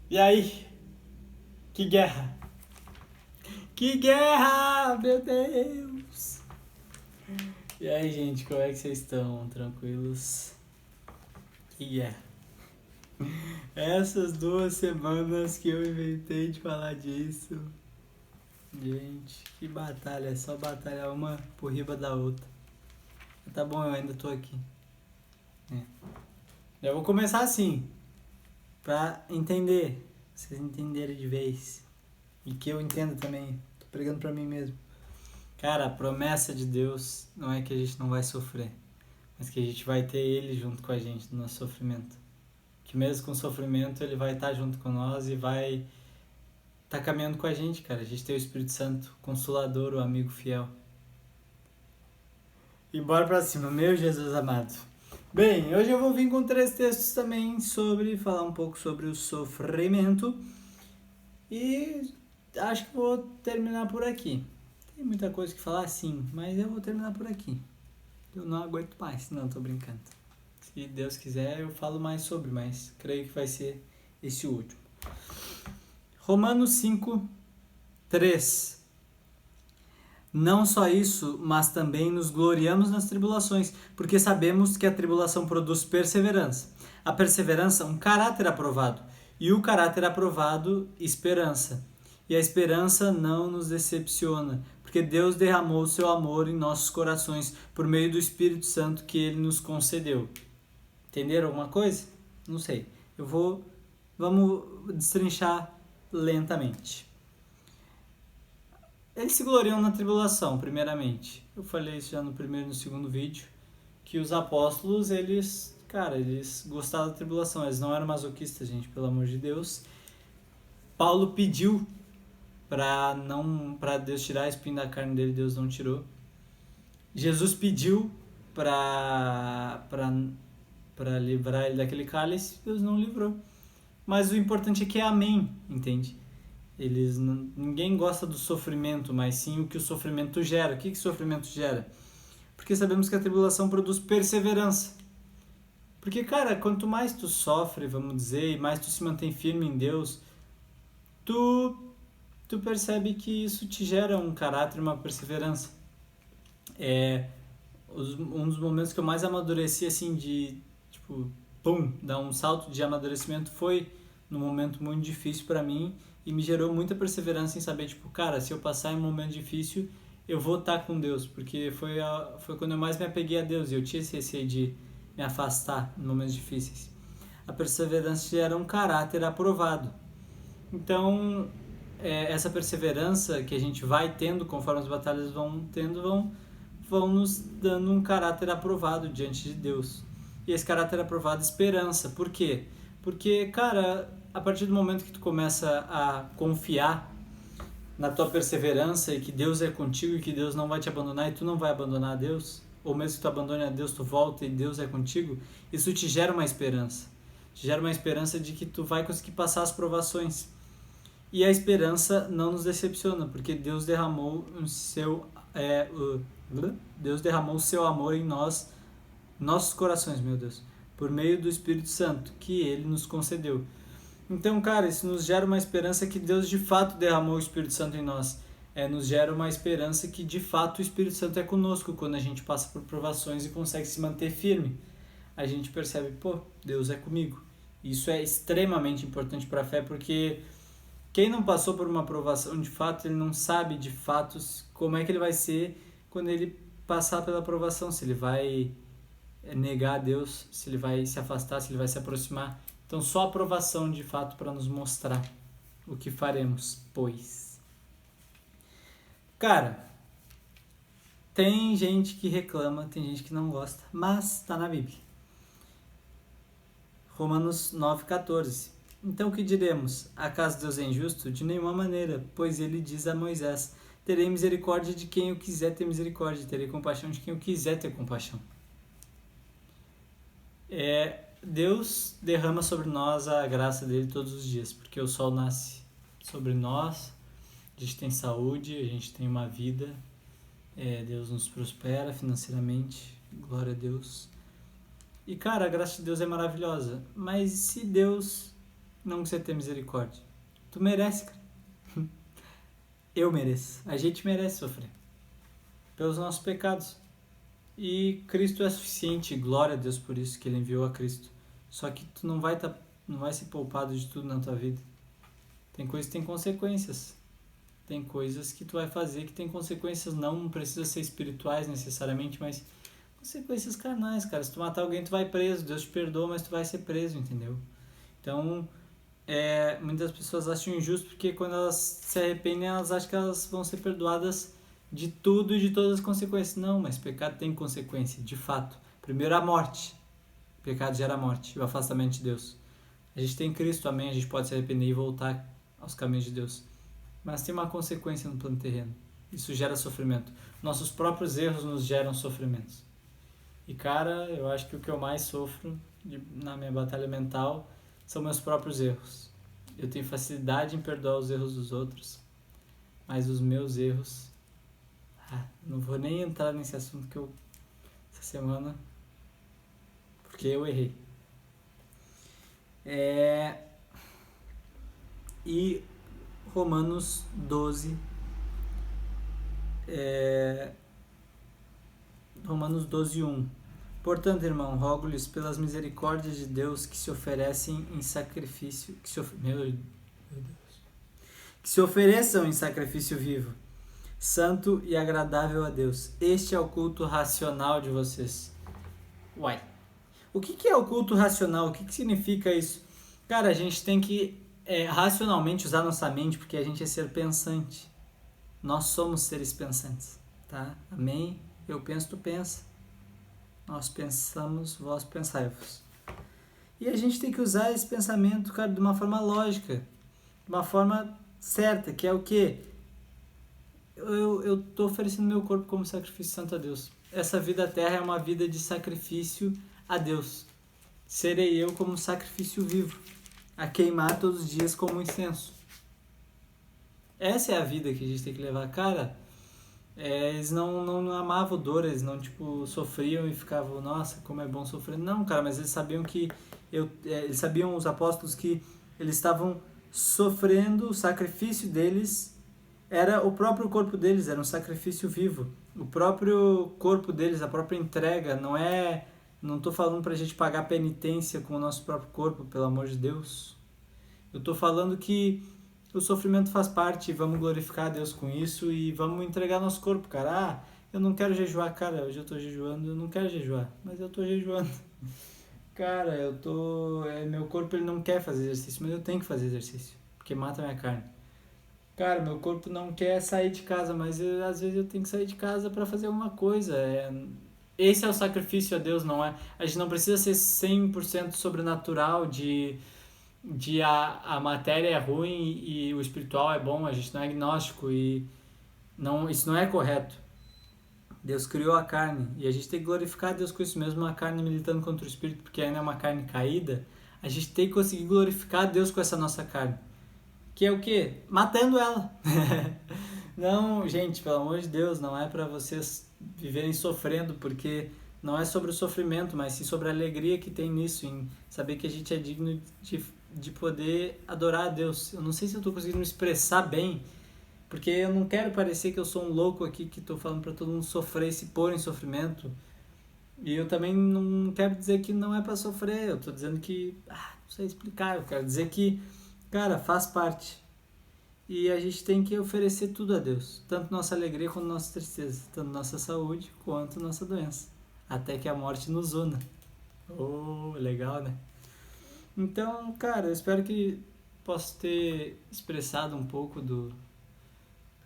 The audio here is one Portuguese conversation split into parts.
E aí? Que guerra? Que guerra, meu Deus! E aí, gente, como é que vocês estão? Tranquilos? Que guerra? Essas 2 semanas que eu inventei de falar disso. Gente, que batalha, é só batalha uma por riba da outra. Tá bom, eu ainda tô aqui. Eu vou começar assim, pra entender, vocês entenderem de vez. E que eu entenda também, tô pregando pra mim mesmo. Cara, a promessa de Deus não é que a gente não vai sofrer, mas que a gente vai ter Ele junto com a gente no nosso sofrimento. Que mesmo com o sofrimento, Ele vai estar junto com nós e vai estar caminhando com a gente, cara. A gente tem o Espírito Santo, o Consolador, o amigo fiel. E bora pra cima, meu Jesus amado. Bem, hoje eu vou vir com 3 textos também falar um pouco sobre o sofrimento. E acho que vou terminar por aqui. Tem muita coisa que falar, sim, mas eu vou terminar por aqui. Eu não aguento mais, não, tô brincando. Se Deus quiser, eu falo mais sobre, mas creio que vai ser esse último. Romanos 5, 3. Não só isso, mas também nos gloriamos nas tribulações, porque sabemos que a tribulação produz perseverança. A perseverança, um caráter aprovado. E o caráter aprovado, esperança. E a esperança não nos decepciona, porque Deus derramou o seu amor em nossos corações por meio do Espírito Santo que Ele nos concedeu. Entenderam alguma coisa? Não sei. Vamos destrinchar lentamente. Eles se gloriam na tribulação, primeiramente. Eu falei isso já no primeiro e no segundo vídeo, que os apóstolos, eles gostavam da tribulação, eles não eram masoquistas, gente, pelo amor de Deus. Paulo pediu para Deus tirar a espinho da carne dele, Deus não tirou. Jesus pediu para livrar ele daquele cálice, Deus não livrou. Mas o importante é que é amém, entende? Ninguém gosta do sofrimento, mas sim o que o sofrimento gera. O que o sofrimento gera? Porque sabemos que a tribulação produz perseverança. Porque, cara, quanto mais tu sofre, vamos dizer, e mais tu se mantém firme em Deus, tu percebe que isso te gera um caráter e uma perseverança. Um dos momentos que eu mais amadureci, assim, dar um salto de amadurecimento foi num momento muito difícil para mim e me gerou muita perseverança em saber, cara, se eu passar em um momento difícil, eu vou estar com Deus, porque foi quando eu mais me apeguei a Deus e eu tinha esse receio de me afastar em momentos difíceis. A perseverança gera um caráter aprovado. Então, essa perseverança que a gente vai tendo conforme as batalhas vão nos dando um caráter aprovado diante de Deus. E esse caráter aprovado, esperança. Por quê? Porque, cara, a partir do momento que tu começa a confiar na tua perseverança e que Deus é contigo e que Deus não vai te abandonar e tu não vai abandonar a Deus, ou mesmo que tu abandone a Deus, tu volta e Deus é contigo, isso te gera uma esperança. Te gera uma esperança de que tu vai conseguir passar as provações. E a esperança não nos decepciona, porque Deus derramou o seu amor em nossos corações, meu Deus, por meio do Espírito Santo que Ele nos concedeu. Então, cara, isso nos gera uma esperança que Deus de fato derramou o Espírito Santo em nós. Nos gera uma esperança que de fato o Espírito Santo é conosco quando a gente passa por provações e consegue se manter firme. A gente percebe, Deus é comigo. Isso é extremamente importante para a fé, porque quem não passou por uma provação, de fato, ele não sabe de fato como é que ele vai ser quando ele passar pela provação, se ele vai negar a Deus, se ele vai se afastar, se ele vai se aproximar. Então, só a aprovação, de fato, para nos mostrar o que faremos, pois. Cara, tem gente que reclama, tem gente que não gosta, mas está na Bíblia. Romanos 9,14. Então, o que diremos? Acaso Deus é injusto? De nenhuma maneira, pois ele diz a Moisés: terei misericórdia de quem eu quiser ter misericórdia, terei compaixão de quem eu quiser ter compaixão. Deus derrama sobre nós a graça dele todos os dias, porque o sol nasce sobre nós, a gente tem saúde, a gente tem uma vida, Deus nos prospera financeiramente, glória a Deus. E, cara, a graça de Deus é maravilhosa, mas se Deus não você ter misericórdia. Tu merece, cara. Eu mereço. A gente merece sofrer pelos nossos pecados. E Cristo é suficiente, glória a Deus por isso, que Ele enviou a Cristo. Só que tu não vai ser poupado de tudo na tua vida. Tem coisas que tem consequências. Tem coisas que tu vai fazer que tem consequências, não precisa ser espirituais necessariamente, mas consequências carnais, cara. Se tu matar alguém, tu vai preso. Deus te perdoa, mas tu vai ser preso, entendeu? Então, muitas pessoas acham injusto porque quando elas se arrependem, elas acham que elas vão ser perdoadas de tudo e de todas as consequências. Não, mas pecado tem consequência, de fato. Primeiro, a morte. O pecado gera a morte, o afastamento de Deus. A gente tem Cristo, amém? A gente pode se arrepender e voltar aos caminhos de Deus. Mas tem uma consequência no plano terreno. Isso gera sofrimento. Nossos próprios erros nos geram sofrimentos. E, cara, eu acho que o que eu mais sofro na minha batalha mental são meus próprios erros. Eu tenho facilidade em perdoar os erros dos outros, mas os meus erros... não vou nem entrar nesse assunto que essa semana, porque eu errei. E Romanos 12, Romanos 12, 1. Portanto, irmão, rogo-lhes pelas misericórdias de Deus que se oferecem em sacrifício, que se ofereçam em sacrifício vivo, santo e agradável a Deus. Este é o culto racional de vocês. Uai, o que é o culto racional? O que significa isso? Cara, a gente tem que racionalmente usar nossa mente, porque a gente é ser pensante. Nós somos seres pensantes, tá? Amém? Eu penso, tu pensa. Nós pensamos, vós pensai-vos. E a gente tem que usar esse pensamento, cara, de uma forma lógica, de uma forma certa, que é o quê? Eu tô oferecendo meu corpo como sacrifício santo a Deus. Essa vida terra é uma vida de sacrifício a Deus. Serei eu como sacrifício vivo, a queimar todos os dias como incenso. Essa é a vida que a gente tem que levar. Cara, eles não amavam dor, eles não sofriam e ficavam, nossa, como é bom sofrer. Não, cara, mas eles sabiam eles sabiam, os apóstolos, que eles estavam sofrendo, o sacrifício deles era o próprio corpo deles, era um sacrifício vivo. O próprio corpo deles, a própria entrega, não estou falando para a gente pagar penitência com o nosso próprio corpo, pelo amor de Deus. Eu estou falando que o sofrimento faz parte, vamos glorificar a Deus com isso e vamos entregar nosso corpo, cara. Eu não quero jejuar, cara, hoje eu estou jejuando, eu não quero jejuar, mas eu estou jejuando. Cara, meu corpo ele não quer fazer exercício, mas eu tenho que fazer exercício, porque mata a minha carne. Cara, meu corpo não quer sair de casa, mas às vezes eu tenho que sair de casa para fazer alguma coisa. Esse é o sacrifício a Deus, não é? A gente não precisa ser 100% sobrenatural a matéria é ruim e o espiritual é bom, a gente não é agnóstico e isso não é correto. Deus criou a carne e a gente tem que glorificar a Deus com isso mesmo, a carne militando contra o espírito, porque ainda é uma carne caída. A gente tem que conseguir glorificar a Deus com essa nossa carne. Que é o quê? Matando ela. Não, gente, pelo amor de Deus, não é para vocês viverem sofrendo, porque não é sobre o sofrimento, mas sim sobre a alegria que tem nisso, em saber que a gente é digno de poder adorar a Deus. Eu não sei se eu estou conseguindo me expressar bem, porque eu não quero parecer que eu sou um louco aqui que estou falando para todo mundo sofrer e se pôr em sofrimento. E eu também não quero dizer que não é para sofrer, eu estou dizendo que... não sei explicar, eu quero dizer que, cara, faz parte. E a gente tem que oferecer tudo a Deus, tanto nossa alegria quanto nossa tristeza, tanto nossa saúde quanto nossa doença, até que a morte nos una. Legal, né? Então, cara, eu espero que possa ter expressado um pouco do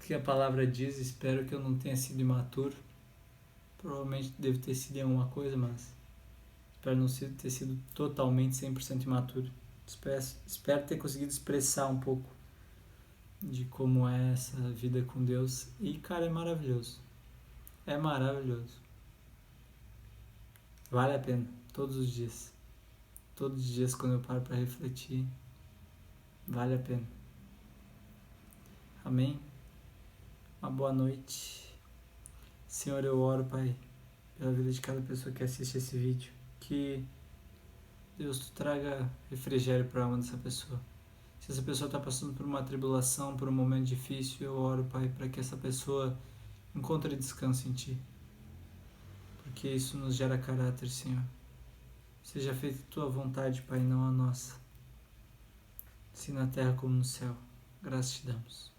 que a palavra diz. Espero que eu não tenha sido imaturo. Provavelmente devo ter sido em alguma coisa, mas espero não ter sido totalmente 100% imaturo. Espero ter conseguido expressar um pouco de como é essa vida com Deus. E, cara, é maravilhoso. É maravilhoso. Vale a pena, todos os dias. Todos os dias, quando eu paro para refletir, vale a pena. Amém? Uma boa noite. Senhor, eu oro, Pai, pela vida de cada pessoa que assiste esse vídeo, que Deus, tu traga refrigério para a alma dessa pessoa. Se essa pessoa está passando por uma tribulação, por um momento difícil, eu oro, Pai, para que essa pessoa encontre descanso em Ti. Porque isso nos gera caráter, Senhor. Seja feita a Tua vontade, Pai, não a nossa. Assim na terra como no céu. Graças te damos.